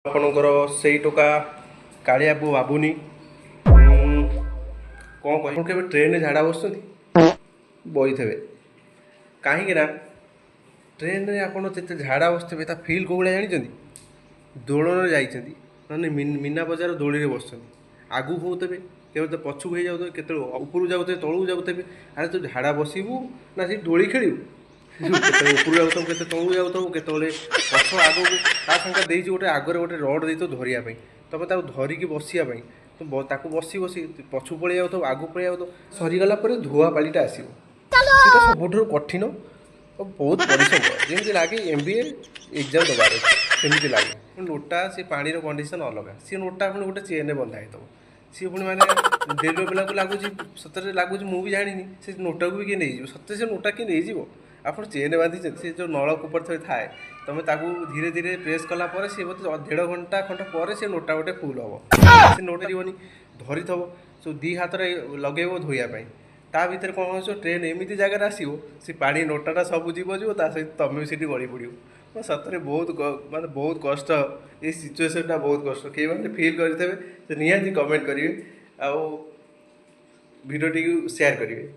आपणकर से टोका कालिया पु बाबुनी कौन कह के ट्रेन में झाड़ा बस बही थे कहीं ट्रेन में आपड़ जिते झाड़ा बसते फिल कौ भाया जानी दोलन जाइए मीना बजार दोली में बस आगू होते केवल तो पछू हो जाते के ऊपर जाते तलू जाते अरे तू झाड़ा बसबू ना सी दोली खेलू ऊपर जाऊ के तलू जाऊ के पछ आग को दे गोटे आगे गोटे रड दे धरिया तुम धरिकी बसापी तुम बसी बसी पछू पलि जाऊ आगू पलि जाऊ सरीगला धुआ पालीटा आसो सब कठिन बहुत परिश्रम जमी लगे MBA एग्जाम दबार सेमती लगे नोटा सी पानी कंडीशन अलग सी नोटा पुणी गोटे चेन बंधा है सी पुणी मैंने रेलवे पिला को लगुच सतरे लगुच मुझे जानी से नोटा को भी किए नहीं सतरे से नोटा किए नहीं आप चेन बांधी से जो नलकूप थे थाए तुम धीरे धीरे प्रेस कलापर सी बोलते 1.5 घंटा खंड पर से नोटा गोटे फुल हम से नोटा जीवन धरी थो सो दी हाथ लगे धोयापाई ता भर कौन हो ट्रेन एमती जगह आसो सी पा नोटा सब जीव सहित तुम भी गड़ी पड़ो सतरे बहुत मानते बहुत कष्ट ये सिचुएसनटा बहुत कष्ट कई मैंने फिल करेंगे निहाती कमेंट करेंगे आउ भिडियो शेयर करेंगे।